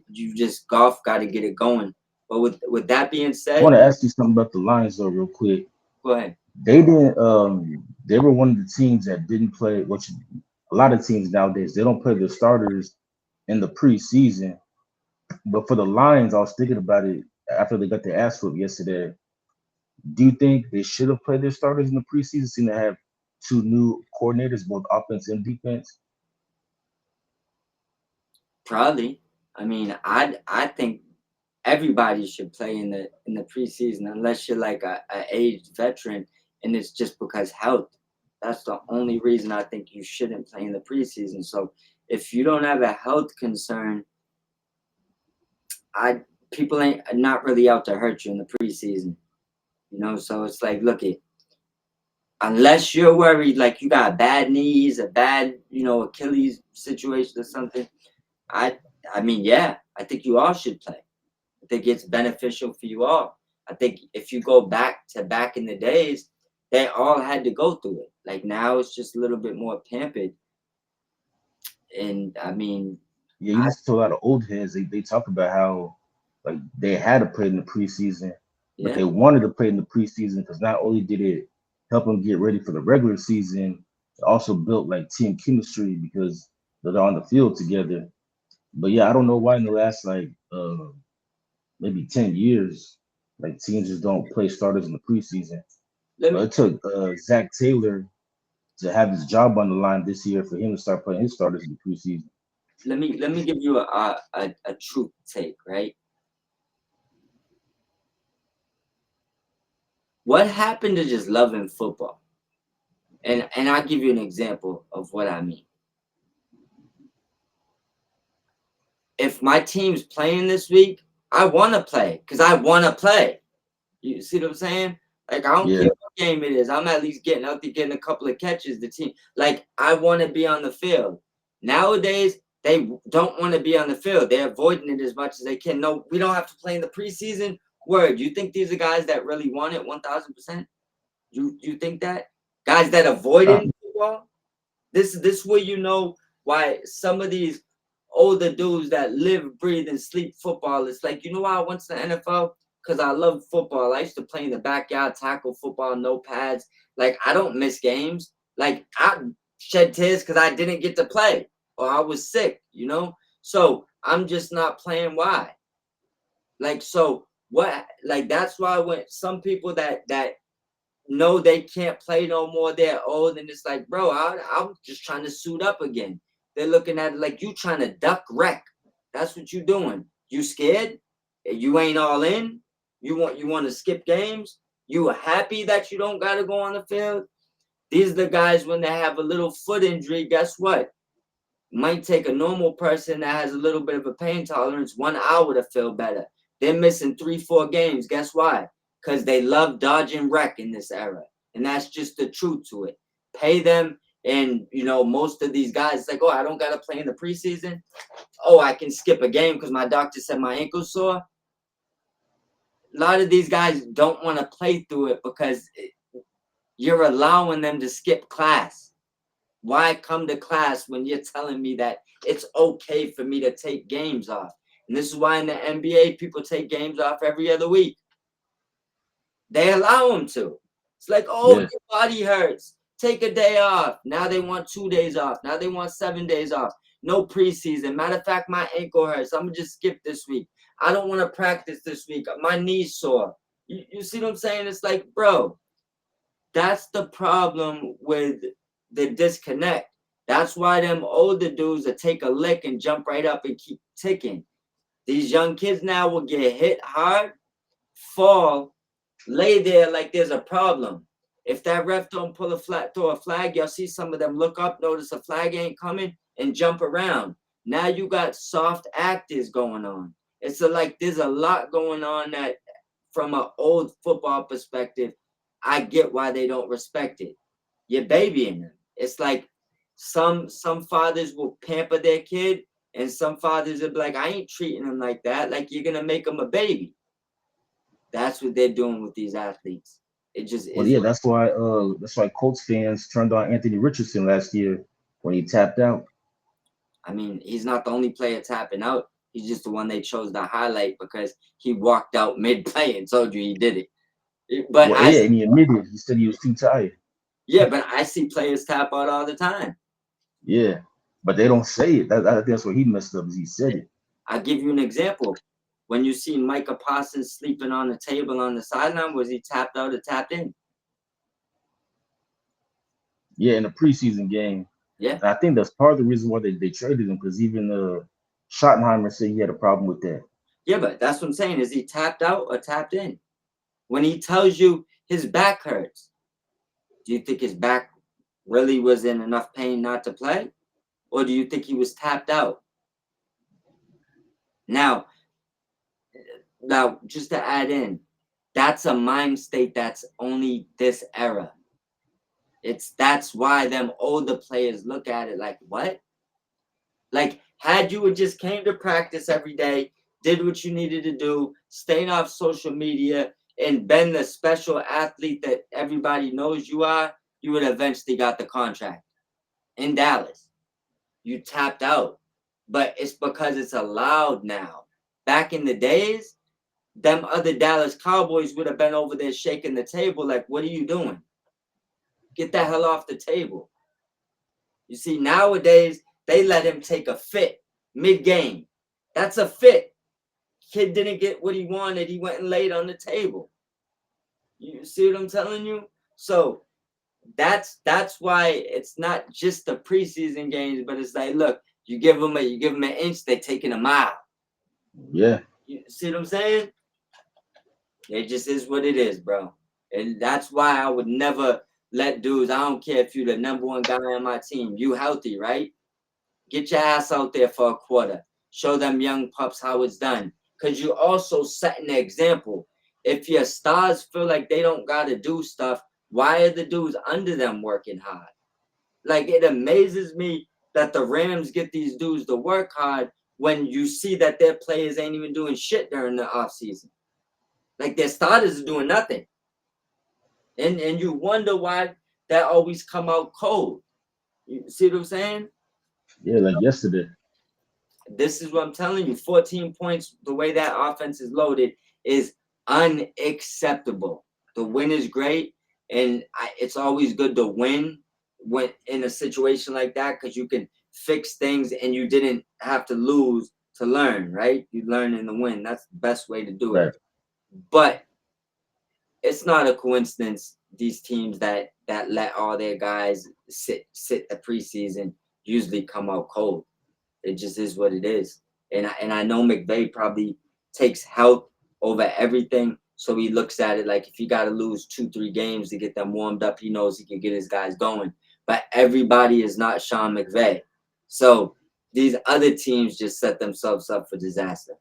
You just golf got to get it going. But with that being I want said, to ask you something about the Lions though, real quick. go ahead. They didn't. They were one of the teams that didn't play. Which a lot of teams nowadays they don't play their starters in the preseason. But for the Lions, I was thinking about it after they got their ass whooped yesterday. Do you think they should have played their starters in the preseason, seeing to have two new coordinators, both offense and defense? Probably. I mean, I think everybody should play in the preseason unless you're like a aged veteran and it's just because health. That's the only reason I think you shouldn't play in the preseason. So if you don't have a health concern, I people ain't not really out to hurt you in the preseason. So it's like, look it, unless you're worried like you got bad knees, a bad, Achilles situation or something. I I mean, yeah, I think you all should play. I think it's beneficial for you all. I think if you go back in the days, they all had to go through it. Like now it's just a little bit more pampered. And I mean, Yeah, you I listen to a lot of old heads. They talk about how like they had to play in the preseason, but yeah, they wanted to play in the preseason because not only did it help them get ready for the regular season, it also built like team chemistry because they're on the field together. But yeah, I don't know why in the last like maybe 10 years, like teams just don't play starters in the preseason. let But me it took Zach Taylor to have his job on the line this year for him to start playing his starters in the preseason. let me give you a truth take, right? What happened to just loving football? And I'll give you an example of what I mean. If my team's playing this week, I want to play because I want to play. You see what I'm saying? Like I don't care Yeah, what game it is. I'm at least getting out there getting a couple of catches. The team, like I want to be on the field. Nowadays, they don't want to be on the field. They're avoiding it as much as they can. No, we don't have to play in the preseason. Word, you think these are guys that really want it 1,000%? You think that guys that nah, avoiding football? This where why some of these older dudes that live, breathe, and sleep football. It's like, why I went to the NFL? Because I love football. I used to play in the backyard, tackle football, no pads. Like I don't miss games. Like I shed tears because I didn't get to play or I was sick. So I'm just not playing. Why? Like so what? Like that's why when some people that know they can't play no more. They're old, and it's like, bro, I'm just trying to suit up again. They're looking at it like you trying to duck wreck. That's what you doing. You scared? You ain't all in. You want to skip games. You are happy that you don't got to go on the field. These are the guys when they have a little foot injury. Guess what? Might take a normal person that has a little bit of a pain tolerance 1 hour to feel better. They're missing 3-4 games. Guess why? Because they love dodge and wreck in this era. And that's just the truth to it. Pay them. And, most of these guys, like, oh, I don't got to play in the preseason. Oh, I can skip a game because my doctor said my ankle's sore. A lot of these guys don't want to play through it because you're allowing them to skip class. Why come to class when you're telling me that it's okay for me to take games off? And this is why in the NBA, people take games off every other week. They allow them to. It's like, oh, Yeah. your body hurts. Take a day off. Now they want 2 days off. Now they want 7 days off. No preseason. Matter of fact, my ankle hurts. I'm going to just skip this week. I don't want to practice this week. My knee's sore. You see what I'm saying? It's like, bro, that's the problem with the disconnect. That's why them older dudes that take a lick and jump right up and keep ticking. These young kids now will get hit hard, fall, lay there like there's a problem. If that ref don't throw a flag, you'll see some of them look up, notice a flag ain't coming, and jump around. Now you got soft actors going on. It's like there's a lot going on that, from an old football perspective, I get why they don't respect it. You're babying them. It's like some fathers will pamper their kid, and some fathers will be like, I ain't treating them like that. Like you're gonna make them a baby. That's what they're doing with these athletes. It just Well, is. yeah, that's why Colts fans turned on Anthony Richardson last year when he tapped out. I mean, he's not the only player tapping out. He's just the one they chose to highlight because he walked out mid-play and told you he did it. But Well, yeah, and he admitted he said he was too tired. but I see players tap out all the time. Yeah, but they don't say it. I think that's where he messed up. Is he said it. I'll give you an example. When you see Micah Parsons sleeping on the table on the sideline, was he tapped out or tapped in? Yeah, in the preseason game. Yeah. And I think that's part of the reason why they traded him, because even Schottenheimer said he had a problem with that. Yeah, but that's what I'm saying. Is he tapped out or tapped in? When he tells you his back hurts, do you think his back really was in enough pain not to play? Or do you think he was tapped out? Now, just to add in, that's a mind state that's only this era. That's why them older players look at it like, what? Like, had you just came to practice every day, did what you needed to do, staying off social media, and been the special athlete that everybody knows you are, you would eventually got the contract in Dallas. You tapped out. But it's because it's allowed now. Back in the days, them other Dallas Cowboys would have been over there shaking the table like, what are you doing? Get the hell off the table. You see, nowadays, they let him take a fit mid-game. That's a fit. Kid didn't get what he wanted. He went and laid on the table. You see what I'm telling you? So that's why it's not just the preseason games, but it's like, look, you give them an inch, they're taking a mile. Yeah. You see what I'm saying? It just is what it is, bro. And that's why I would never let dudes, I don't care if you're the number one guy on my team, you healthy, right? Get your ass out there for a quarter. Show them young pups how it's done. Because you also setting the example. If your stars feel like they don't got to do stuff, why are the dudes under them working hard? Like, it amazes me that the Rams get these dudes to work hard when you see that their players ain't even doing shit during the offseason. Like, their starters are doing nothing. And you wonder why that always come out cold. You see what I'm saying? Yeah, like yesterday. This is what I'm telling you. 14 points, the way that offense is loaded, is unacceptable. The win is great, and it's always good to win when in a situation like that because you can fix things and you didn't have to lose to learn, right? You learn in the win. That's the best way to do it. Right. But it's not a coincidence these teams that let all their guys sit the preseason usually come out cold. It just is what it is. And I know McVay probably takes health over everything. So he looks at it like if he got to lose 2, 3 games to get them warmed up, he knows he can get his guys going. But everybody is not Sean McVay. So these other teams just set themselves up for disaster.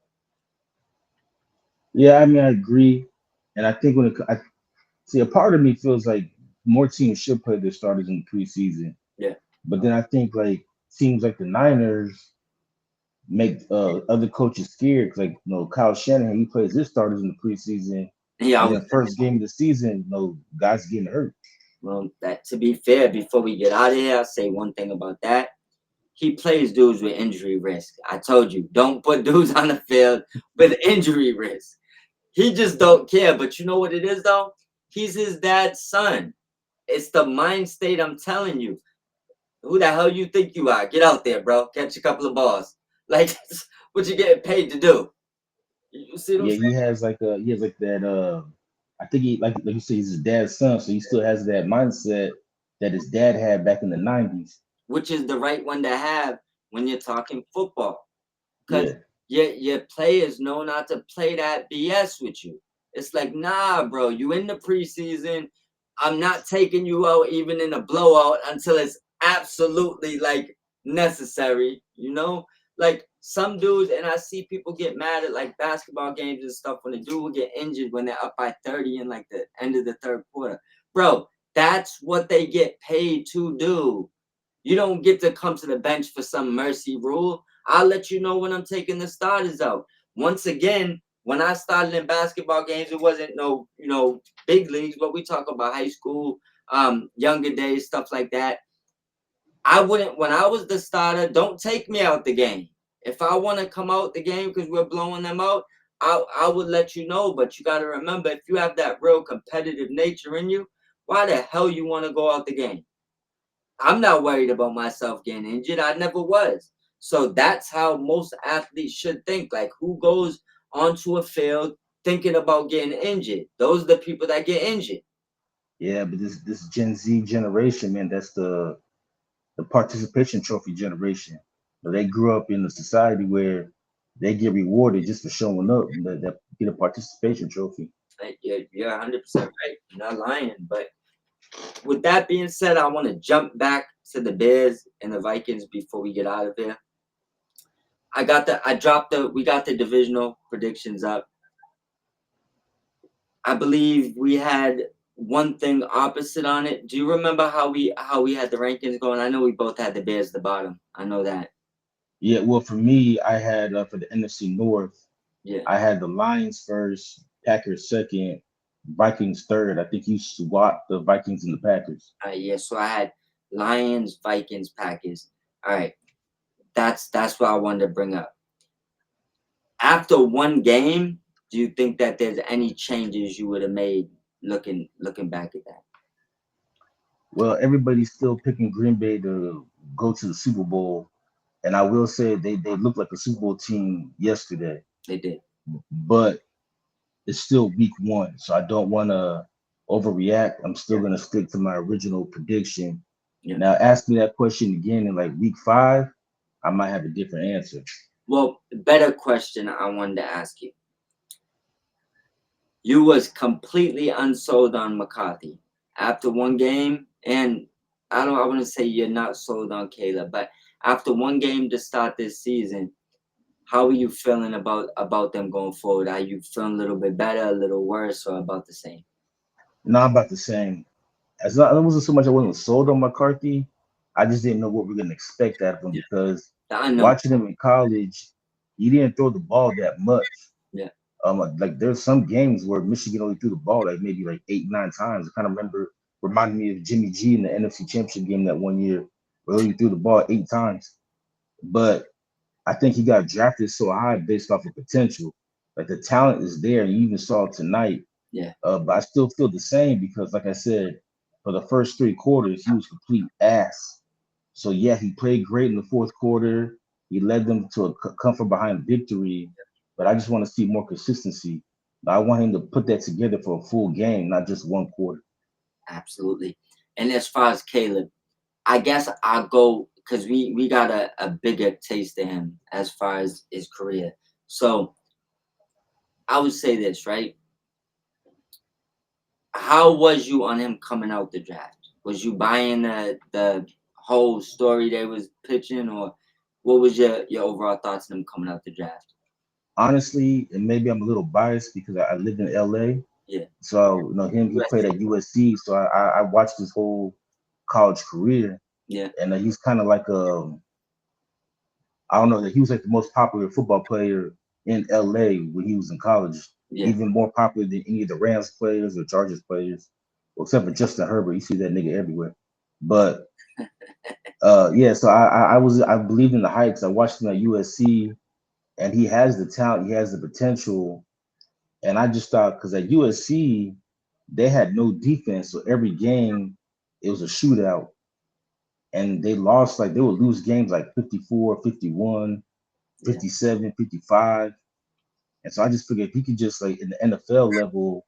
Yeah, I mean, I agree, and I think I see a part of me feels like more teams should play their starters in the preseason, Yeah. but then I think like teams like the Niners make other coaches scared because like Kyle Shanahan he plays his starters in the preseason, Yeah, I and was then first game of the season, guys getting hurt. well, that to be fair, before we get out of here, I'll say one thing about that. He plays dudes with injury risk. I told you, don't put dudes on the field with injury risk. He just don't care. But you know what it is though? He's his dad's son. It's the mind state. I'm telling you. Who the hell you think you are? Get out there, bro. Catch a couple of balls. Like what you getting paid to do? You see what I'm Yeah, saying? he has like that. I think he like you said, he's his dad's son, so he still has that mindset that his dad had back in the '90s. Which is the right one to have when you're talking football. Because Yeah, your players know not to play that BS with you. It's like, nah, bro, you in the preseason. I'm not taking you out even in a blowout until it's absolutely like necessary, you know? Like some dudes, and I see people get mad at like basketball games and stuff when the dude will get injured when they're up by 30 in like the end of the third quarter. Bro, that's what they get paid to do. You don't get to come to the bench for some mercy rule. I'll let you know when I'm taking the starters out. Once again, when I started in basketball games, it wasn't no, big leagues, but we talk about high school, younger days, stuff like that. I wouldn't, when I was the starter, don't take me out the game. If I want to come out the game because we're blowing them out, I would let you know. But you got to remember, if you have that real competitive nature in you, why the hell you want to go out the game? I'm not worried about myself getting injured. I never was. So that's how most athletes should think. Like, who goes onto a field thinking about getting injured? Those are the people that get injured. yeah, but this Gen Z generation, man, that's the participation trophy generation. They grew up in a society where they get rewarded just for showing up, that get a participation trophy. Like, you're 100% right. You're not lying. But with that being said, I want to jump back to the Bears and the Vikings before we get out of here. We got the divisional predictions up. I believe we had one thing opposite on it. Do you remember how we had the rankings going? I know we both had the Bears at the bottom. I know that. Yeah, well, for me, I had for the NFC North, Yeah. I had the Lions first, Packers second, Vikings third. I think you swapped the Vikings and the Packers. Yeah. So I had Lions, Vikings, Packers. All right. That's what I wanted to bring up. After one game, do you think that there's any changes you would have made looking back at that? Well, everybody's still picking Green Bay to go to the Super Bowl, and I will say they looked like a Super Bowl team yesterday, They did. but it's still week one, so I don't want to overreact. I'm still Yeah. going to stick to my original prediction. Yeah. Now, ask me that question again in like week five, I might have a different answer. Well, better question I wanted to ask you. You was completely unsold on McCarthy after one game, and I want to say you're not sold on Caleb, but after one game to start this season, how are you feeling about them going forward? Are you feeling a little bit better, a little worse, or about the same? Not about the same. As not, it wasn't so much I wasn't sold on McCarthy. I just didn't know what we are going to expect out of him Yeah, because the unknown. watching him in college, he didn't throw the ball that much. Yeah, Like there's some games where Michigan only threw the ball like maybe like 8, 9 times. I kind of reminded me of Jimmy G in the NFC Championship game that one year where he threw the ball 8 times. But I think he got drafted so high based off of potential. Like the talent is there. You even saw it tonight. yeah, But I still feel the same because, like I said, for the first 3 quarters, he was complete ass. So yeah, he played great in the fourth quarter. He led them to a come from behind victory. But I just want to see more consistency. I want him to put that together for a full game, not just one quarter. absolutely. And as far as Caleb, I guess I'll go because we got a bigger taste of him as far as his career. So I would say this, right? How was you on him coming out the draft? Was you buying the whole story they was pitching, or what was your overall thoughts on him coming out the draft? Honestly, and maybe I'm a little biased because I live in LA. Yeah, So he played USC. at USC. So I watched his whole college career, Yeah, and he's kind of like I don't know that he was like the most popular football player in LA when he was in college, yeah, even more popular than any of the Rams players or Chargers players, well, except for Justin Herbert. You see that nigga everywhere. But yeah, so I believed in the hype 'cause I watched him at USC, and he has the talent, he has the potential, and I just thought because at USC they had no defense, so every game it was a shootout, and they lost like they would lose games like 54, 51, yeah, 57, 55. And so I just figured if he could just like in the NFL level,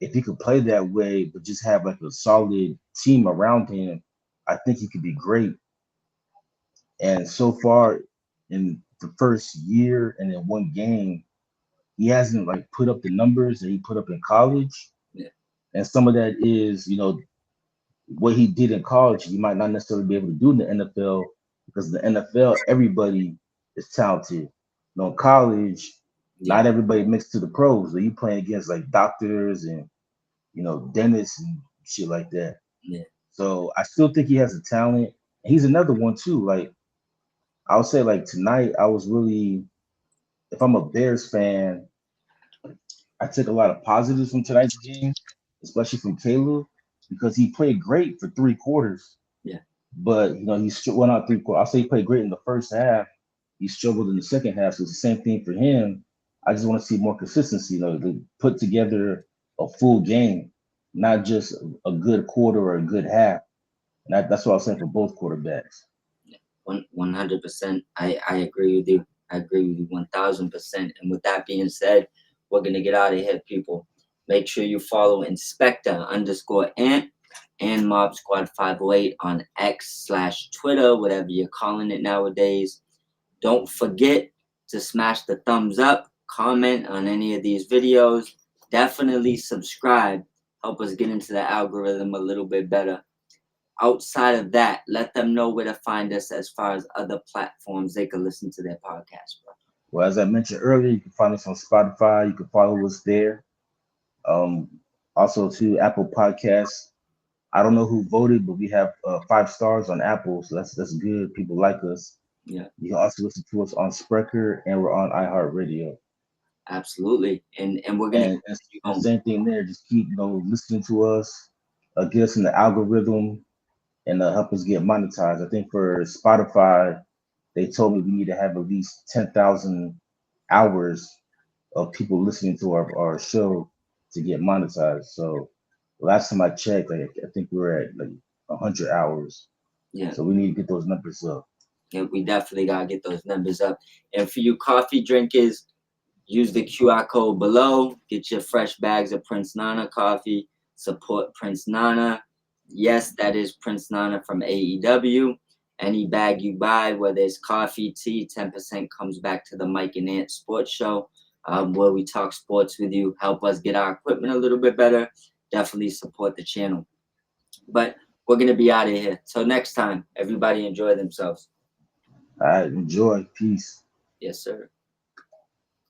if he could play that way, but just have like a solid team around him, I think he could be great. And so far in the first year and in one game, he hasn't like put up the numbers that he put up in college. yeah, And some of that is, what he did in college, he might not necessarily be able to do in the NFL because in the NFL, everybody is talented. In college, yeah, not everybody mixed to the pros. So you playing against like doctors and dentists and shit like that. yeah, So I still think he has a talent. And he's another one too. Like I would say, like tonight, I was really, if I'm a Bears fan, I took a lot of positives from tonight's game, especially from Caleb, because he played great for 3 quarters. yeah, But well, not 3 quarters. I'll say he played great in the first half. He struggled in the second half, so it's the same thing for him. I just want to see more consistency. To put together a full game, not just a good quarter or a good half. And that's what I was saying for both quarterbacks. 100%. I agree with you. I agree with you 1,000%. And with that being said, we're gonna get out of here, people. Make sure you follow Inspector_Ant and Mob Squad 508 on X/Twitter, whatever you're calling it nowadays. Don't forget to smash the thumbs up, comment on any of these videos. Definitely subscribe. Help us get into the algorithm a little bit better. Outside of that, let them know where to find us as far as other platforms they can listen to their podcast, bro. Well, as I mentioned earlier, you can find us on Spotify. You can follow us there. Um, Also to Apple Podcasts. I don't know who voted, but we have 5 stars on Apple, so that's good. People like us. Yeah, You can also listen to us on Spreaker, and we're on iHeartRadio. absolutely. And we're gonna And, and, continue and going. same thing there. Just keep listening to us, get us in the algorithm, and help us get monetized. I think for Spotify, they told me we need to have at least 10,000 hours of people listening to our show to get monetized. So last time I checked, I think we were at like 100 hours. Yeah, So we need to get those numbers up. yeah, we definitely gotta get those numbers up. And for you coffee drinkers, use the QR code below. Get your fresh bags of Prince Nana coffee. Support Prince Nana. Yes, that is Prince Nana from AEW. Any bag you buy, whether it's coffee, tea, 10% comes back to the Mike and Ant Sports Show, where we talk sports with you, help us get our equipment a little bit better. Definitely support the channel. But we're going to be out of here. Till next time, everybody enjoy themselves. All right, enjoy. Peace. Yes, sir.